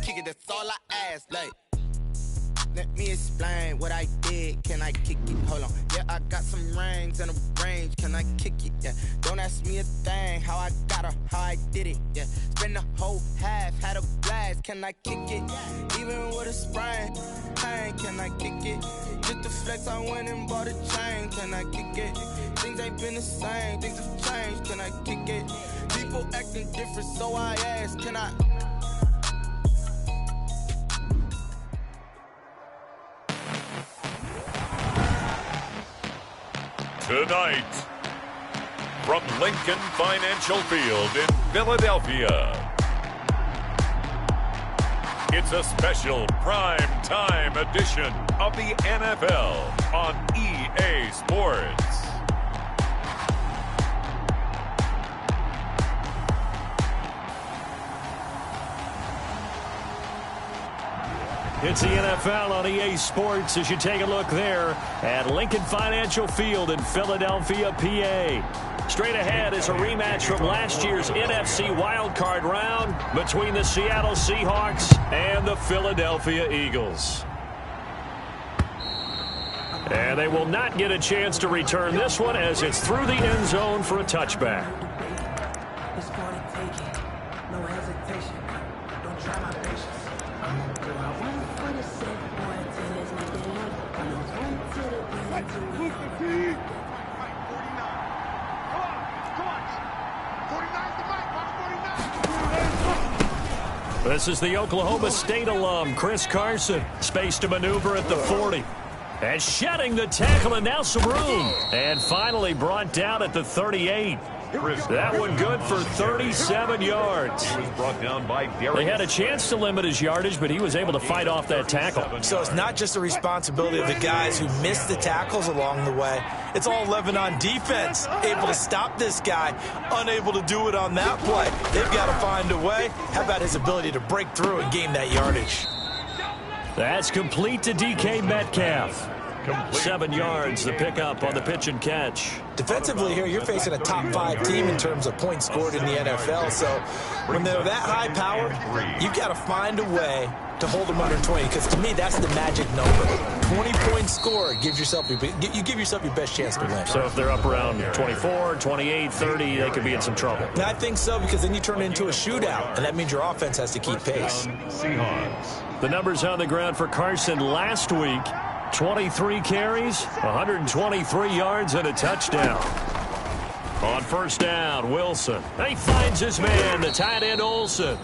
kick it, that's all I ask. Like, let me explain what I did. Can I kick it? Hold on. Yeah, I got some rings and a range. Can I kick it? Yeah. Don't ask me a thing. How I got her, how I did it. Yeah. Spend the whole half, had a blast. Can I kick it? Even with a sprain. Pain, can I kick it? Just to flex, I went and bought a chain. Can I kick it? Things ain't been the same. Things have changed. Can I kick it? People acting different, so I ask. Can I? Tonight, from Lincoln Financial Field in Philadelphia, it's a special prime time edition of the NFL on EA Sports. It's the NFL on EA Sports as you take a look there at Lincoln Financial Field in Philadelphia, PA. Straight ahead is a rematch from last year's NFC wildcard round between the Seattle Seahawks and the Philadelphia Eagles. And they will not get a chance to return this one as it's through the end zone for a touchback. It's for the taking. No hesitation. Don't try my patience. This is the Oklahoma State alum, Chris Carson. Space to maneuver at the 40. And shedding the tackle and now some room. And finally brought down at the 38. That one good for 37 yards. They had a chance to limit his yardage, but he was able to fight off that tackle. So it's not just the responsibility of the guys who missed the tackles along the way. It's all 11 on defense, able to stop this guy, unable to do it on that play. They've got to find a way. How about his ability to break through and gain that yardage? That's complete to DK Metcalf. 7 yards, the pickup on the pitch and catch. Defensively here, you're facing a top-5 team in terms of points scored in the NFL. So when they're that high-powered, you've got to find a way to hold them under 20, because to me, that's the magic number. 20 points scored gives yourself you give yourself your best chance to win. So if they're up around 24, 28, 30, they could be in some trouble. And I think so, because then you turn it into a shootout, and that means your offense has to keep pace. The numbers on the ground for Carson last week: 23 carries, 123 yards, and a touchdown. On first down, Wilson. He finds his man, the tight end Olsen.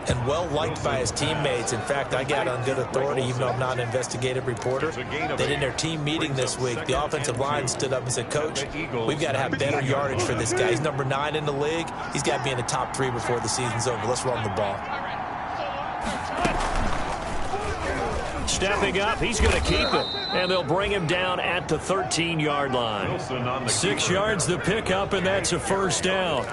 And well-liked by his teammates. In fact, I got on good authority, even though I'm not an investigative reporter, that in their team meeting this week, the offensive line stood up and said, Coach, we've got to have better yardage for this guy. He's number 9 in the league. He's got to be in the top 3 before the season's over. Let's run the ball. Stepping up, he's going to keep it. And they'll bring him down at the 13-yard line. 6 yards the pickup, and that's a first down.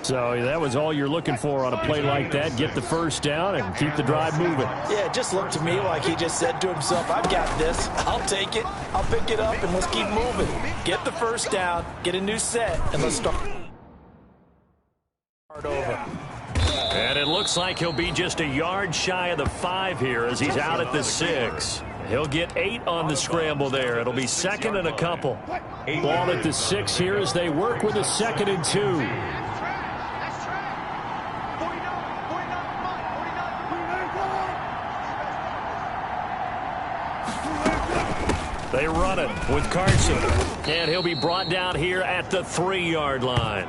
So that was all you're looking for on a play like that. Get the first down and keep the drive moving. Yeah, it just looked to me like he just said to himself, I've got this. I'll take it. I'll pick it up, and let's keep moving. Get the first down, get a new set, and let's start over. And it looks like he'll be just a yard shy of the 5 here as he's out at the 6. He'll get 8 on the scramble there. It'll be 2nd and a couple. Ball at the 6 here as they work with a 2nd and 2. They run it with Carson. And he'll be brought down here at the 3-yard line.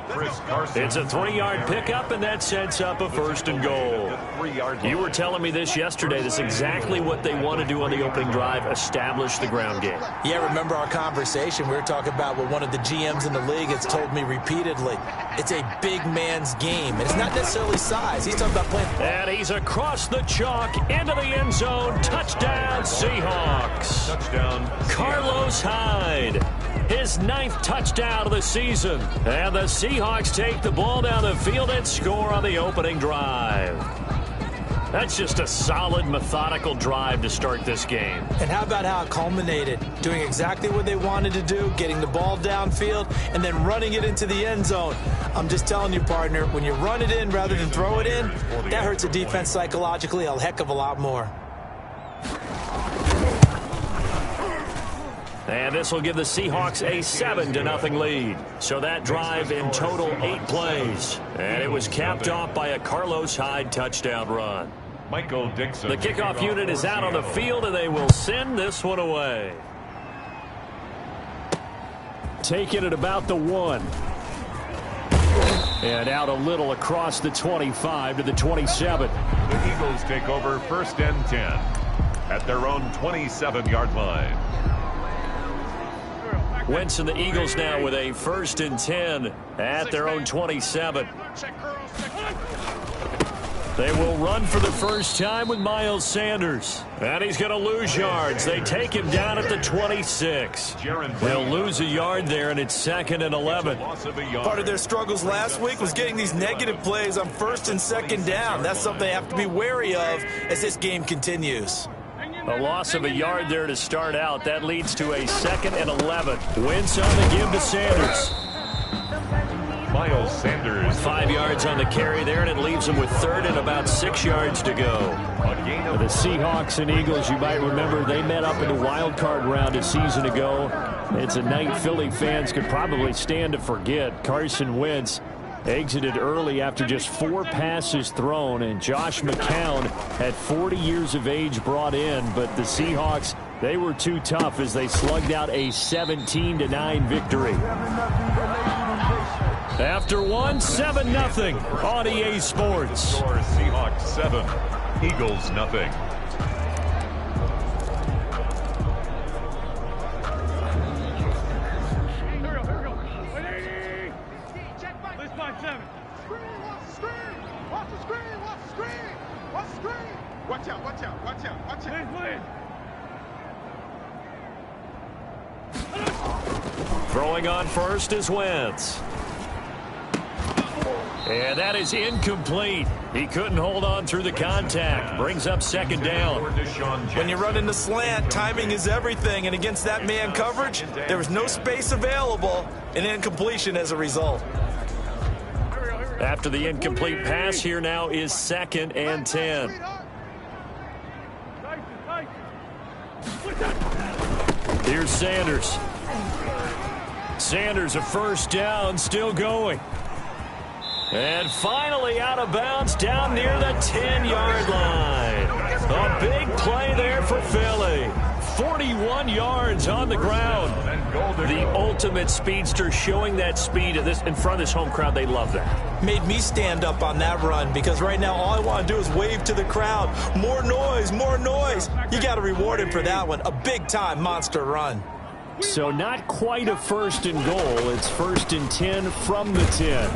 It's a 3-yard pickup, and that sets up a 1st and goal. You were telling me this yesterday. That's exactly what they want to do on the opening drive, establish the ground game. Yeah, remember our conversation. We were talking about what one of the GMs in the league has told me repeatedly. It's a big man's game. And it's not necessarily size. He's talking about playing. And he's across the chalk into the end zone. Touchdown, Seahawks. Touchdown, Carlos Hyde. His 9th touchdown of the season. And the Seahawks take the ball down the field and score on the opening drive. That's just a solid, methodical drive to start this game. And how about how it culminated? Doing exactly what they wanted to do, getting the ball downfield, and then running it into the end zone. I'm just telling you, partner, when you run it in rather than throw it in, that hurts a defense psychologically a heck of a lot more. And this will give the Seahawks a 7-0 lead. So that drive in total 8 plays. And it was capped off by a Carlos Hyde touchdown run. Michael Dixon. The kickoff unit is out on the field, and they will send this one away. Take it at about the 1. And out a little across the 25 to the 27. The Eagles take over 1st and 10 at their own 27-yard line. Wentz and the Eagles now with a 1st and 10 at their own 27. They will run for the first time with Miles Sanders. And he's going to lose yards. They take him down at the 26. They'll lose a yard there, and it's 2nd and 11. Part of their struggles last week was getting these negative plays on 1st and 2nd down. That's something they have to be wary of as this game continues. A loss of a yard there to start out. That leads to a 2nd and 11. Wentz on the give to Sanders. Miles Sanders. 5 yards on the carry there, and it leaves them with 3rd and about 6 yards to go. The Seahawks and Eagles, you might remember, they met up in the wild card round a season ago. It's a night Philly fans could probably stand to forget. Carson Wentz exited early after just 4 passes thrown, and Josh McCown had 40 years of age brought in, but the Seahawks, they were too tough as they slugged out a 17-9 victory. After one, 7-0 on EA Sports. Seahawks 7, Eagles nothing. Throwing on first is Wentz. And that is incomplete. He couldn't hold on through the contact. Brings up 2nd down. When you run in the slant, timing is everything. And against that man coverage, there was no space available. An incompletion as a result. After the incomplete pass, here now is 2nd and 10. Here's Sanders. Sanders, a 1st down, still going. And finally out of bounds down near the 10-yard line. A big play there for Philly. 41 yards on the ground. The ultimate speedster, showing that speed in front of this home crowd. They love that. Made me stand up on that run because right now all I want to do is wave to the crowd. More noise, more noise. You got to reward him for that one. A big-time monster run. So not quite a 1st and goal. It's 1st and 10 from the 10.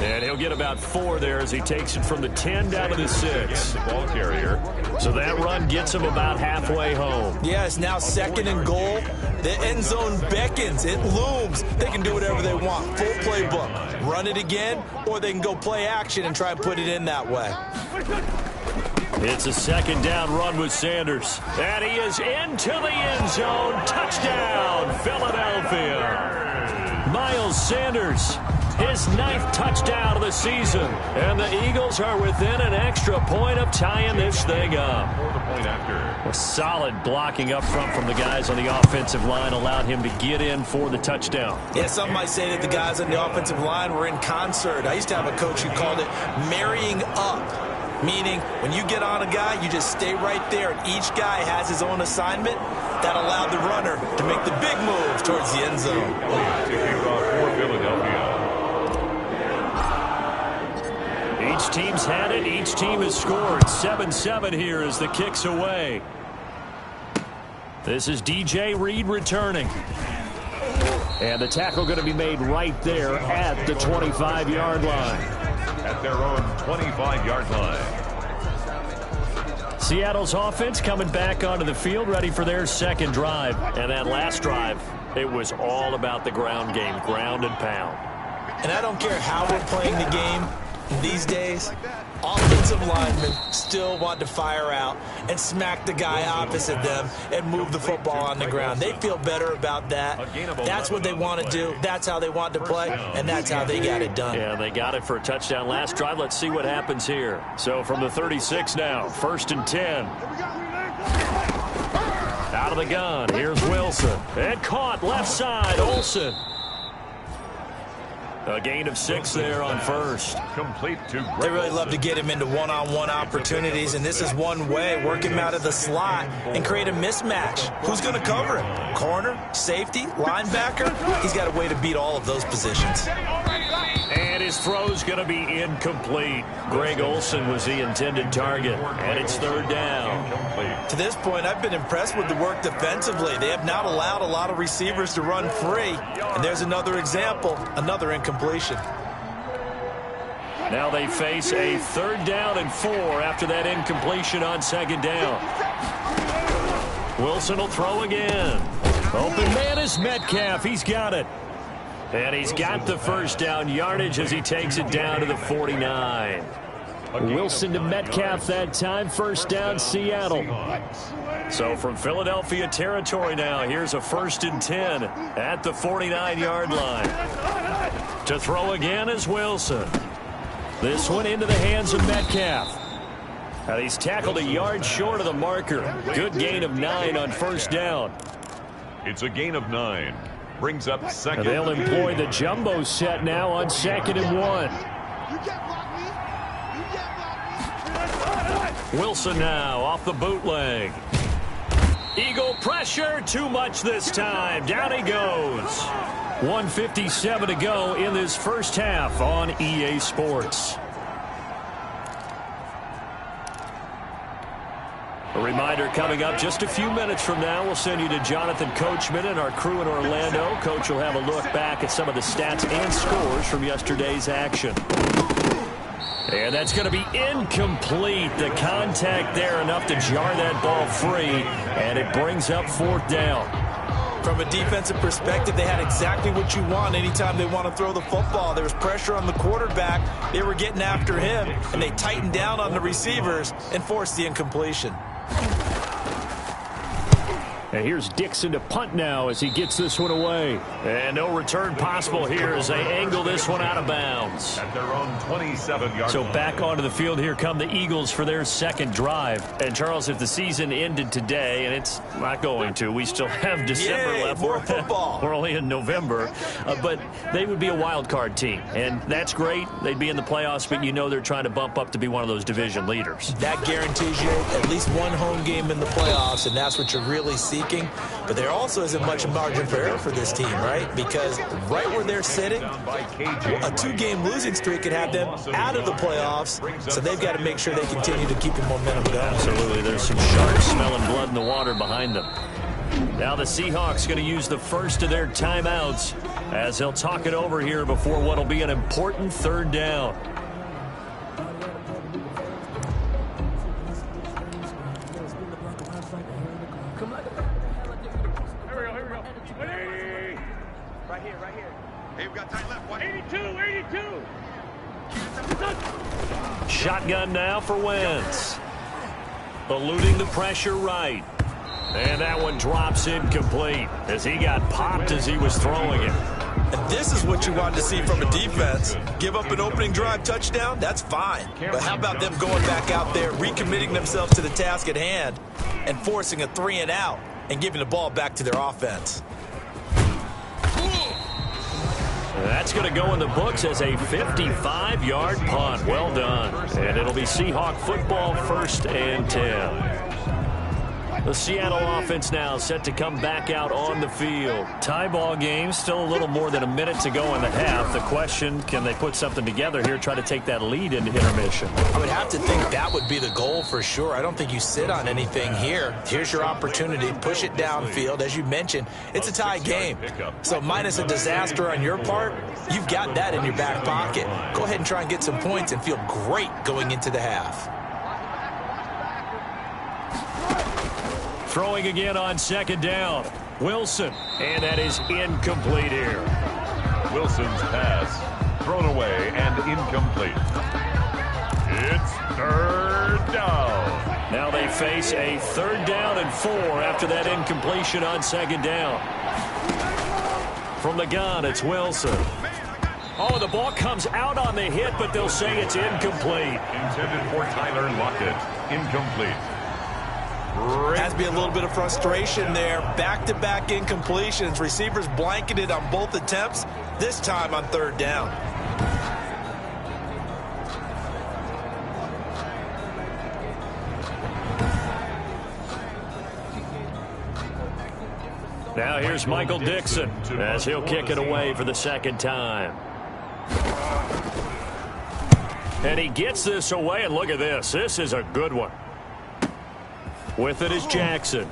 And he'll get about 4 there as he takes it from the 10 down to the 6. Ball carrier. So that run gets him about halfway home. Yeah, it's now 2nd and goal. The end zone beckons. It looms. They can do whatever they want. Full playbook. Run it again, or they can go play action and try and put it in that way. It's a 2nd down run with Sanders. And he is into the end zone. Touchdown, Philadelphia. Miles Sanders, his 9th touchdown of the season. And the Eagles are within an extra point of tying this thing up. A solid blocking up front from the guys on the offensive line allowed him to get in for the touchdown. Yeah, some might say that the guys on the offensive line were in concert. I used to have a coach who called it marrying up. Meaning, when you get on a guy, you just stay right there, and each guy has his own assignment. That allowed the runner to make the big move towards the end zone. Each team's had it. Each team has scored. 7-7 here as the kick's away. This is DJ Reed returning. And the tackle going to be made right there at the 25-yard line. At their own 25-yard line. Seattle's offense coming back onto the field, ready for their 2nd drive. And that last drive, it was all about the ground game, ground and pound. And I don't care how we're playing the game these days, Offensive linemen still want to fire out and smack the guy opposite them and move the football on the ground. They feel better about that. That's what they want to do. That's how they want to play, and that's how they got it done. Yeah, they got it for a touchdown last drive. Let's see what happens here. So from the 36 now, 1st and 10. Out of the gun, here's Wilson. And caught left side, Olsen. A gain of 6 there on first. Complete to They really love to get him into one-on-one opportunities, and this is one way. Work him out of the slot and create a mismatch. Who's going to cover him? Corner, safety, linebacker? He's got a way to beat all of those positions. And his throw's going to be incomplete. Greg Olsen was the intended target, and it's 3rd down. To this point, I've been impressed with the work defensively. They have not allowed a lot of receivers to run free. And there's another example, another incompletion. Now they face a 3rd down and 4 after that incompletion on 2nd down. Wilson will throw again. Open man is Metcalf. He's got it. And he's got the 1st down yardage as he takes it down to the 49. Wilson to Metcalf that time. 1st down, Seattle. So from Philadelphia territory now, here's a 1st and 10 at the 49-yard line. To throw again is Wilson. This one into the hands of Metcalf. And he's tackled a yard short of the marker. Good gain of 9 on 1st down. It's a gain of 9. Brings up 2nd. And they'll employ the jumbo set now on 2nd and 1. Wilson now off the bootleg. Eagle pressure, too much this time. Down he goes. 1:57 to go in this 1st half on EA Sports. A reminder coming up just a few minutes from now, we'll send you to Jonathan Coachman and our crew in Orlando. Coach will have a look back at some of the stats and scores from yesterday's action. And that's going to be incomplete. The contact there enough to jar that ball free, and it brings up 4th down. From a defensive perspective, they had exactly what you want anytime they want to throw the football. There was pressure on the quarterback. They were getting after him, and they tightened down on the receivers and forced the incompletion. And here's Dixon to punt now as he gets this one away. And no return possible here as they angle this one out of bounds. At their own 27-yard So line. back onto the field, here come the Eagles for their 2nd drive. And Charles, if the season ended today, and it's not going to, we still have December left. More football. We're only in November. But they would be a wild card team. And that's great. They'd be in the playoffs, but you know they're trying to bump up to be one of those division leaders. That guarantees you at least one home game in the playoffs, and that's what you're really seeking. But there also isn't much margin for error for this team, right? Because right where they're sitting, a 2-game losing streak could have them out of the playoffs, so they've got to make sure they continue to keep the momentum going. Absolutely. There's some sharks smelling blood in the water behind them. Now the Seahawks going to use the first of their timeouts as they'll talk it over here before what will be an important 3rd down. Shotgun now for Wentz. Eluding the pressure right. And that one drops incomplete as he got popped as he was throwing it. And this is what you want to see from a defense. Give up an opening drive touchdown, that's fine. But how about them going back out there, recommitting themselves to the task at hand, and forcing a 3-and-out and giving the ball back to their offense? That's going to go in the books as a 55-yard punt. Well done. And it'll be Seahawk football, 1st and 10. The Seattle offense now set to come back out on the field. Tie ball game, still a little more than a minute to go in the half. The question, can they put something together here, try to take that lead into intermission? I would have to think that would be the goal for sure. I don't think you sit on anything here. Here's your opportunity. Push it downfield. As you mentioned, it's a tie game. So minus a disaster on your part, you've got that in your back pocket. Go ahead and try and get some points and feel great going into the half. Throwing again on 2nd down. Wilson, and that is incomplete here. Wilson's pass thrown away and incomplete. It's third down. Now they face a 3rd down and 4 after that incompletion on 2nd down. From the gun, it's Wilson. Oh, the ball comes out on the hit, but they'll say it's incomplete. Intended for Tyler Lockett. Incomplete. Has to be a little bit of frustration there. Back-to-back incompletions. Receivers blanketed on both attempts, this time on 3rd down. Now here's Michael Dixon as he'll kick it away for the 2nd time. And he gets this away, and look at this. This is a good one. With it is Jackson.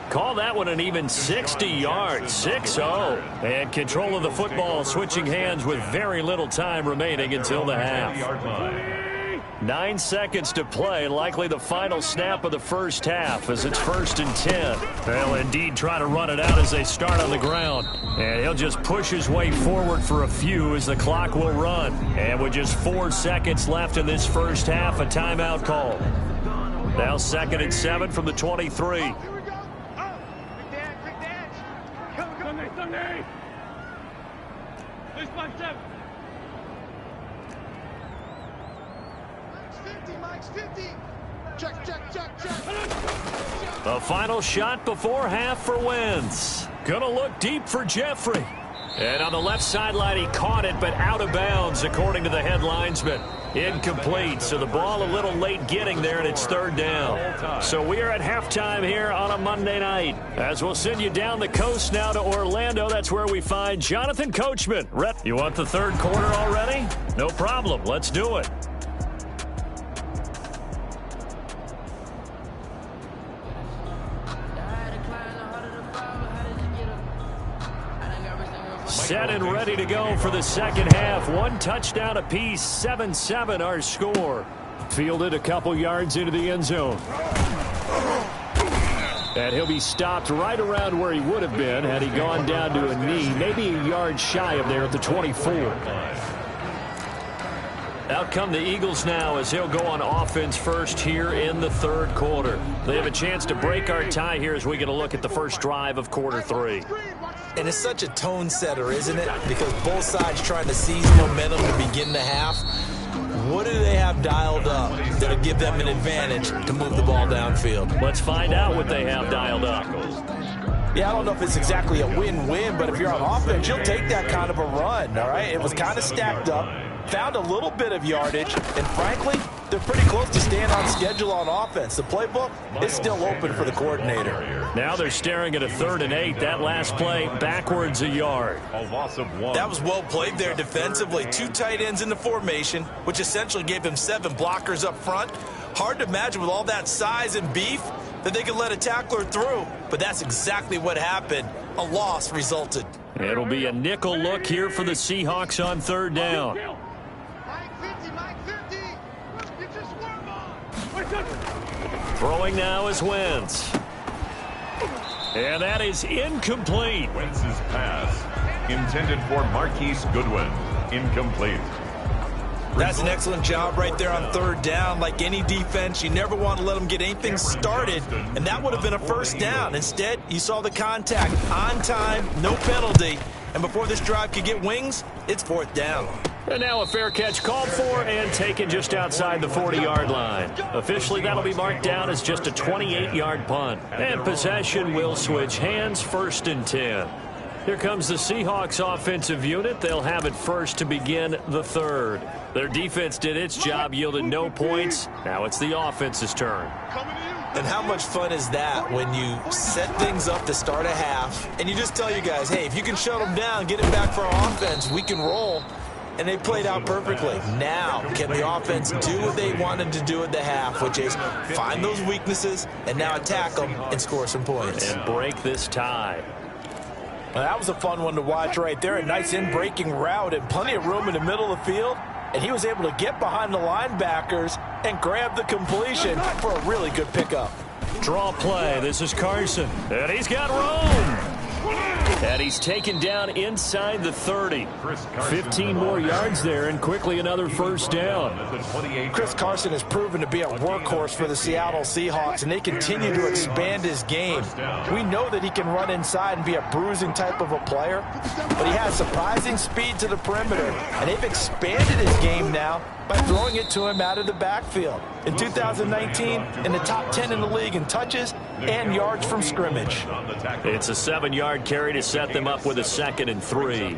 Call that one an even 60 yards, 6-0. And control of the football switching hands with very little time remaining until the half. 9 seconds to play, likely the final snap of the first half as it's 1st and 10. They'll indeed try to run it out as they start on the ground. And he'll just push his way forward for a few as the clock will run. And with just 4 seconds left in this first half, a timeout call. Now 2nd and 7 from the 23. A final shot before half for Wentz. Gonna look deep for Jeffrey. And on the left sideline, he caught it, but out of bounds, according to the head linesman. Incomplete, so the ball a little late getting there, and it's 3rd down. So we are at halftime here on a Monday night. As we'll send you down the coast now to Orlando, that's where we find Jonathan Coachman. Rep, you want the 3rd quarter already? No problem, let's do it. Set and ready to go for the 2nd half. 1 touchdown apiece, 7-7 our score. Fielded a couple yards into the end zone. And he'll be stopped right around where he would have been had he gone down to a knee, maybe a yard shy of there at the 24. Out come the Eagles now as he'll go on offense first here in the 3rd quarter. They have a chance to break our tie here as we get a look at the first drive of quarter 3. And it's such a tone setter, isn't it? Because both sides trying to seize momentum to begin the half. What do they have dialed up that'll give them an advantage to move the ball downfield? Let's find out what they have dialed up. Yeah, I don't know if it's exactly a win-win, but if you're on offense, you'll take that kind of a run, all right? It was kind of stacked up, found a little bit of yardage, and frankly, they're pretty close to staying on schedule on offense. The playbook is still open for the coordinator. Now they're staring at a 3rd and 8. That last play backwards a yard. A loss of 1. That was well played there defensively. 2 tight ends in the formation, which essentially gave him 7 blockers up front. Hard to imagine with all that size and beef that they could let a tackler through. But that's exactly what happened. A loss resulted. It'll be a nickel look here for the Seahawks on 3rd down. Throwing now is Wentz. And that is incomplete. Wentz's pass intended for Marquise Goodwin. Incomplete. That's an excellent job right there on 3rd down. Like any defense, you never want to let them get anything started, and that would have been a 1st down. Instead, you saw the contact on time, no penalty, and before this drive could get wings, it's 4th down. And now a fair catch called for and taken just outside the 40-yard line. Officially, that'll be marked down as just a 28-yard punt. And possession will switch hands, 1st and 10. Here comes the Seahawks offensive unit. They'll have it first to begin the 3rd. Their defense did its job, yielded no points. Now it's the offense's turn. And how much fun is that when you set things up to start a half and you just tell your guys, hey, if you can shut them down, get it back for our offense, we can roll. And they played out perfectly. Now, can the offense do what they wanted to do at the half, which is find those weaknesses and now attack them and score some points. And break this tie. Well, that was a fun one to watch right there. A nice in-breaking route and plenty of room in the middle of the field. And he was able to get behind the linebackers and grab the completion for a really good pickup. Draw play. This is Carson. And he's got room. And he's taken down inside the 30. 15 more yards there, and quickly another first down. Chris Carson has proven to be a workhorse for the Seattle Seahawks, and they continue to expand his game. We know that he can run inside and be a bruising type of a player, but he has surprising speed to the perimeter, and they've expanded his game now by throwing it to him out of the backfield. In 2019, in the top 10 in the league in touches and yards from scrimmage. It's a 7-yard carry to set them up with a 2nd and 3.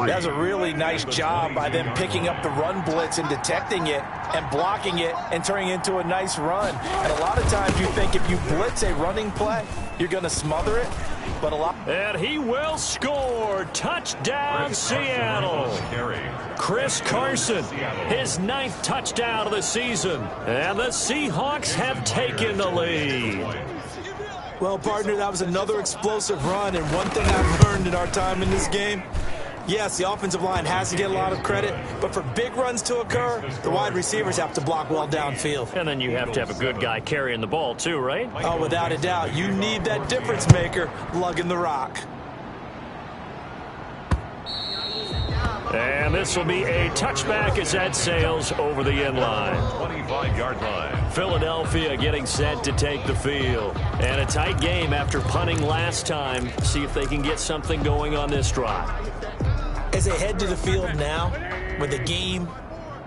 That's a really nice job by them picking up the run blitz and detecting it and blocking it and turning it into a nice run. And a lot of times you think if you blitz a running play, you're going to smother it. But a lot. And he will score. Touchdown, Seattle. Chris Carson, his 9th touchdown of the season. And the Seahawks have taken the lead. Well, partner, that was another explosive run. And one thing I've learned in our time in this game, yes, the offensive line has to get a lot of credit, but for big runs to occur, the wide receivers have to block well downfield. And then you have to have a good guy carrying the ball too, right? Oh, without a doubt. You need that difference maker lugging the rock. And this will be a touchback as that sails over the end line. 25-yard line. Philadelphia getting set to take the field. And a tight game after punting last time. See if they can get something going on this drive. As they head to the field now, with the game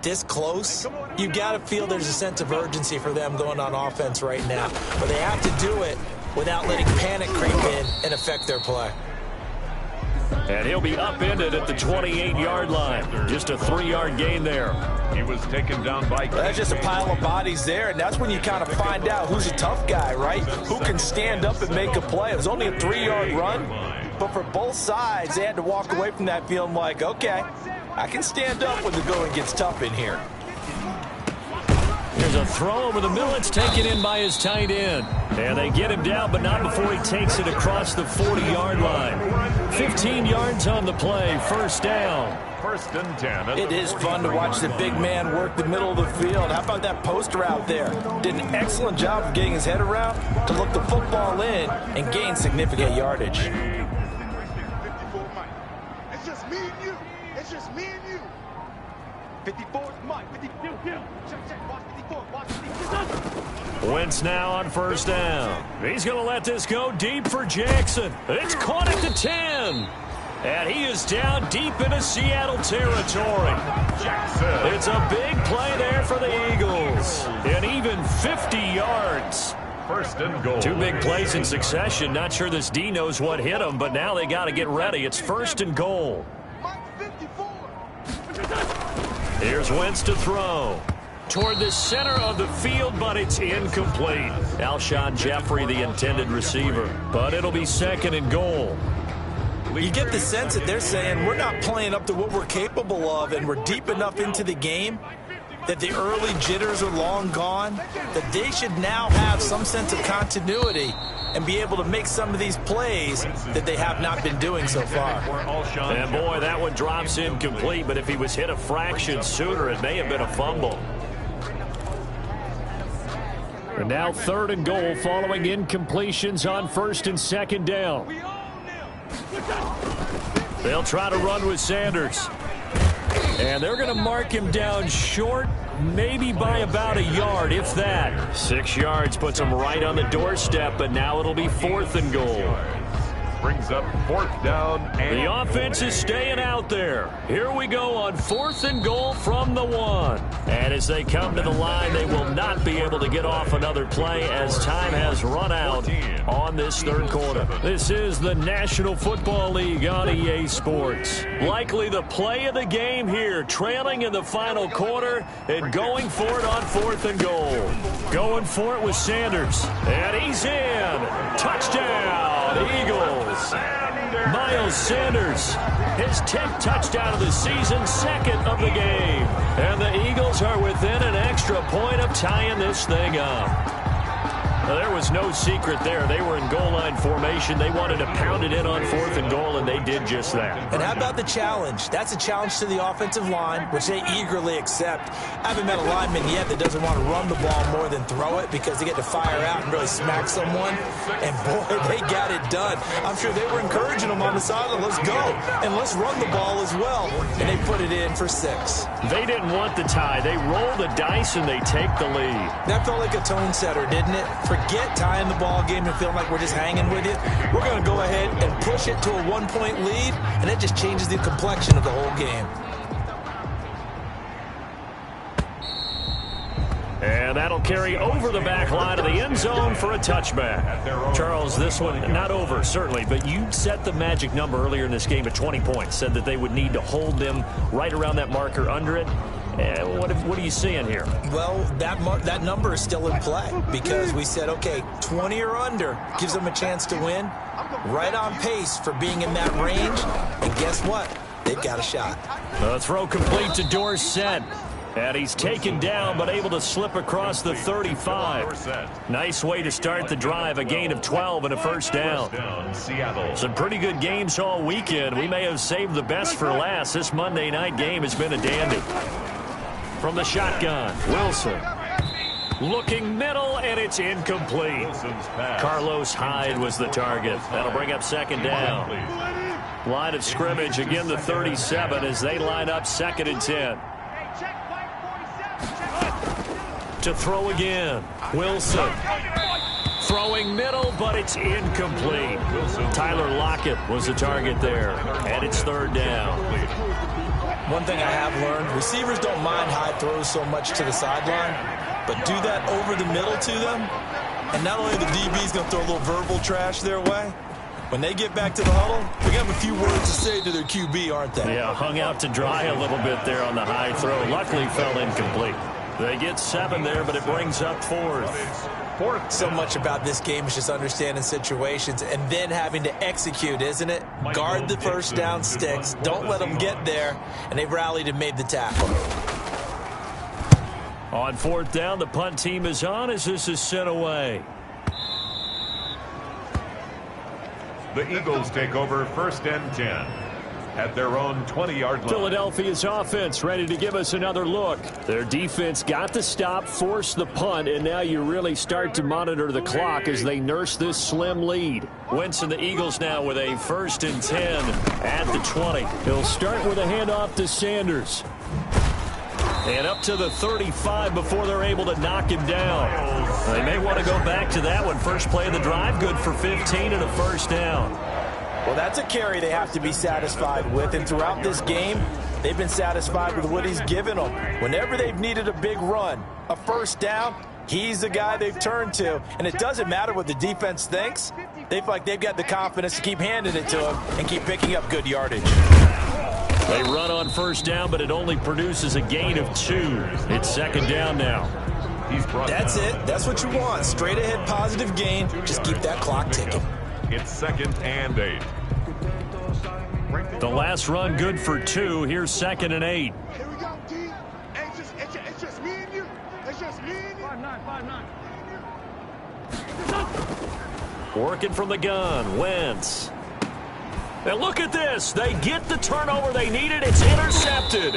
this close, you've got to feel there's a sense of urgency for them going on offense right now. But they have to do it without letting panic creep in and affect their play. And he'll be upended at the 28-yard line. Just a 3-yard gain there. He was taken down by... Well, that's just a pile of bodies there, and that's when you kind of find out who's a tough guy, right? Who can stand up and make a play. It was only a 3-yard run, but for both sides, they had to walk away from that feeling like, okay, I can stand up when the going gets tough in here. There's a throw over the middle. It's taken in by his tight end. And they get him down, but not before he takes it across the 40-yard line. 15 yards on the play. First down. 1st and 10. It is fun to watch the big man work the middle of the field. How about that post route there? Did an excellent job of getting his head around to look the football in and gain significant yardage. It's just me and you. It's just me and you. 54 is Mike. 52. Check. Watch 54. Watch 52. Wentz now on first down. He's going to let this go deep for Jackson. It's caught at the 10. And he is down deep into Seattle territory. Jackson. It's a big play there for the Eagles. And even 50 yards. 1st and goal. 2 big plays in succession. Not sure this D knows what hit him, but now they got to get ready. It's 1st and goal. Here's Wentz to throw. Toward the center of the field, but it's incomplete. Alshon Jeffrey, the intended receiver. But it'll be 2nd and goal. You get the sense that they're saying we're not playing up to what we're capable of, and we're deep enough into the game that the early jitters are long gone, that they should now have some sense of continuity and be able to make some of these plays that they have not been doing so far. And boy, that one drops incomplete, but if he was hit a fraction sooner, it may have been a fumble. And now 3rd and goal following incompletions on 1st and 2nd down. They'll try to run with Sanders. And they're going to mark him down short, maybe by about a yard, if that. 6 yards puts him right on the doorstep, but now it'll be 4th and goal. Brings up 4th down. And the offense is staying out there. Here we go on 4th and goal from the 1. And as they come to the line, they will not be able to get off another play as time has run out on this 3rd quarter. This is the National Football League on EA Sports. Likely the play of the game here, trailing in the final quarter and going for it on 4th and goal. Going for it with Sanders. And he's in. Touchdown, Eagles. Miles Sanders, his 10th touchdown of the season, 2nd of the game. And the Eagles are within an extra point of tying this thing up. Well, there was no secret there. They were in goal line formation. They wanted to pound it in on 4th and goal, and they did just that. And how about the challenge? That's a challenge to the offensive line, which they eagerly accept. I haven't met a lineman yet that doesn't want to run the ball more than throw it because they get to fire out and really smack someone. And, boy, they got it done. I'm sure they were encouraging them on the sideline. Let's go, and let's run the ball as well. And they put it in for 6. They didn't want the tie. They roll the dice, and they take the lead. That felt like a tone setter, didn't it? Forget tying the ball game and feeling like we're just hanging with you. We're going to go ahead and push it to a 1-point lead, and that just changes the complexion of the whole game. And that'll carry over the back line of the end zone for a touchback. Charles, this one not over, certainly, but you set the magic number earlier in this game at 20 points, said that they would need to hold them right around that marker under it. What are you seeing here? Well, that number is still in play because we said, okay, 20 or under gives them a chance to win. Right on pace for being in that range. And guess what? They've got a shot. The throw complete to Dorsett. And he's taken down, but able to slip across the 35. Nice way to start the drive, a gain of 12 and a first down. Some pretty good games all weekend. We may have saved the best for last. This Monday night game has been a dandy. From the shotgun, Wilson. Looking middle, and it's incomplete. Carlos Hyde was the target. That'll bring up second down. Line of scrimmage, again the 37 as they line up 2nd and 10. To throw again, Wilson. Throwing middle, but it's incomplete. Tyler Lockett was the target there, and it's 3rd down. One thing I have learned, receivers don't mind high throws so much to the sideline, but do that over the middle to them, and not only the DB's going to throw a little verbal trash their way, when they get back to the huddle, they're going to have a few words to say to their QB, aren't they? Yeah, hung out to dry a little bit there on the high throw. Luckily fell incomplete. They get 7 there, but it brings up 4th. So much about this game is just understanding situations and then having to execute, isn't it? Guard the first down sticks. Don't let them get there. And they've rallied and made the tackle. On 4th down, the punt team is on as this is sent away. The Eagles take over 1st and 10 at their own 20-yard line. Philadelphia's offense ready to give us another look. Their defense got the stop, forced the punt, and now you really start to monitor the clock as they nurse this slim lead. Wentz and the Eagles now with a 1st and 10 at the 20. He'll start with a handoff to Sanders. And up to the 35 before they're able to knock him down. They may want to go back to that one. First play of the drive, good for 15 and a first down. Well, that's a carry they have to be satisfied with. And throughout this game, they've been satisfied with what he's given them. Whenever they've needed a big run, a first down, he's the guy they've turned to. And it doesn't matter what the defense thinks. They feel like they've got the confidence to keep handing it to him and keep picking up good yardage. They run on first down, but it only produces a gain of 2. It's 2nd down now. That's it. That's what you want. Straight ahead positive gain. Just keep that clock ticking. It's 2nd and 8. The last run good for 2. Here's 2nd and 8. Here we go, D. It's just me and you. It's just me and you. 5-9. Working from the gun, Wentz. And look at this. They get the turnover they needed. It's intercepted.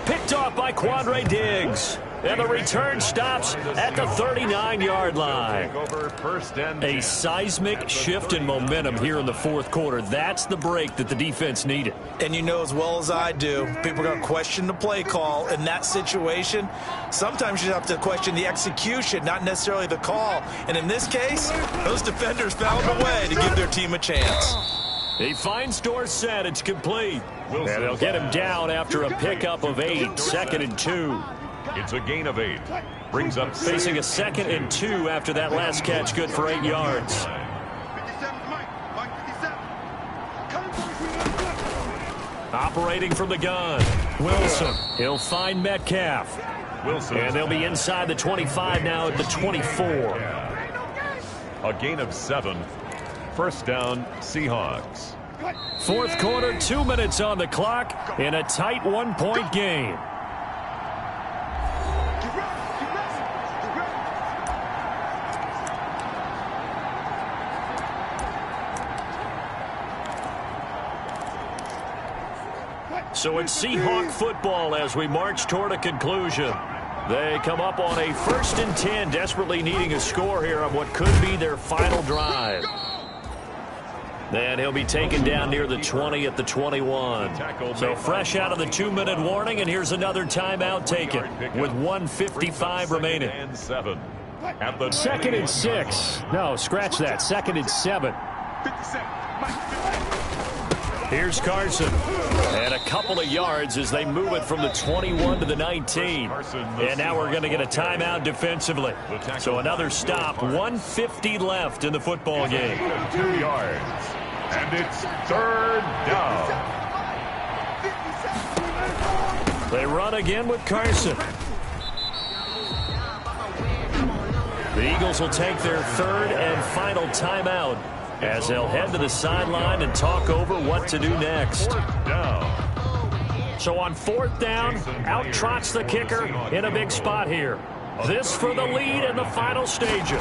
Picked off by Quandre Diggs. And the return stops at the 39-yard line. A seismic shift in momentum here in the 4th quarter. That's the break that the defense needed. And you know as well as I do, people are going to question the play call in that situation. Sometimes you have to question the execution, not necessarily the call. And in this case, those defenders found a way to give their team a chance. He finds Dorsett. It's complete. And they'll get him down after a pickup of 8. 2nd and 2. It's a gain of 8. Brings up facing a 2nd and 2 after that last catch, good for 8 yards. Operating from the gun, Wilson. He'll find Metcalf. Wilson. And they'll be inside the 25 now at the 24. A gain of 7. First down, Seahawks. 4th quarter, 2 minutes on the clock in a tight 1-point game. So it's Seahawk football as we march toward a conclusion. They come up on a 1st and 10, desperately needing a score here on what could be their final drive. Then he'll be taken down near the 20 at the 21. So fresh out of the 2-minute warning, and here's another timeout taken with 1:55 remaining. 2nd and 6. No, scratch that. 2nd and 7. Here's Carson. And a couple of yards as they move it from the 21 to the 19. And now we're going to get a timeout defensively. So another stop. 1:50 left in the football game. 2 yards. And it's 3rd down. They run again with Carson. The Eagles will take their 3rd and final timeout as they'll head to the sideline and talk over what to do next. So on 4th down, out trots the kicker in a big spot here. This for the lead in the final stages.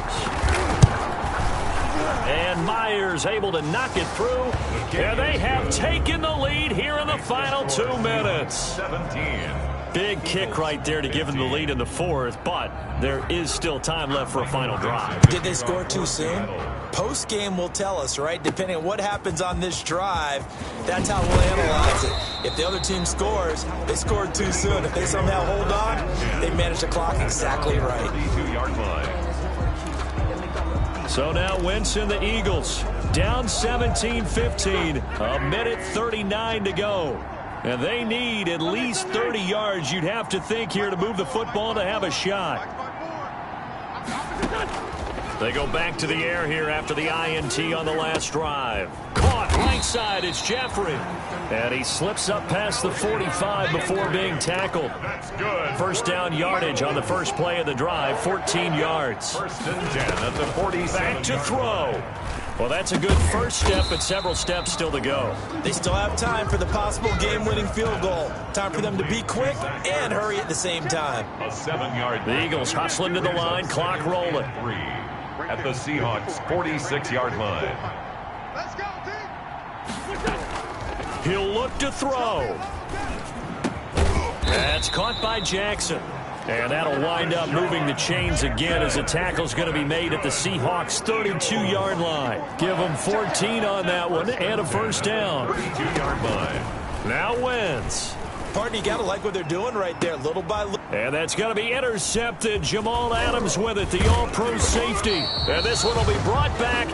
And Myers able to knock it through. And they have taken the lead here in the final 2 minutes. 17. Big kick right there to give them the lead in the 4th, but there is still time left for a final drive. Did they score too soon? Post-game will tell us, right? Depending on what happens on this drive, that's how we'll analyze it. If the other team scores, they scored too soon. If they somehow hold on, they managed the clock exactly right. 32-yard line. So now Wentz and the Eagles down 17-15, 1:39 to go. And they need at least 30 yards, you'd have to think, here to move the football to have a shot. They go back to the air here after the INT on the last drive. Caught right side, it's Jeffrey. And he slips up past the 45 before being tackled. That's good. 1st down yardage on the first play of the drive, 14 yards. 1st and 10 at the 47. Back to throw. Well, that's a good first step, but several steps still to go. They still have time for the possible game-winning field goal. Time for them to be quick and hurry at the same time. A 7-yard. The Eagles hustling to the line, clock rolling. 3 at the Seahawks 46-yard line. Let's go, team. He'll look to throw. That's caught by Jackson. And that'll wind up moving the chains again as the tackle's going to be made at the Seahawks 32-yard line. Give them 14 on that one and a 1st down. 32-yard line. Now Wentz. Partner, you got to like what they're doing right there, little by little. And that's going to be intercepted. Jamal Adams with it, the all-pro safety. And this one will be brought back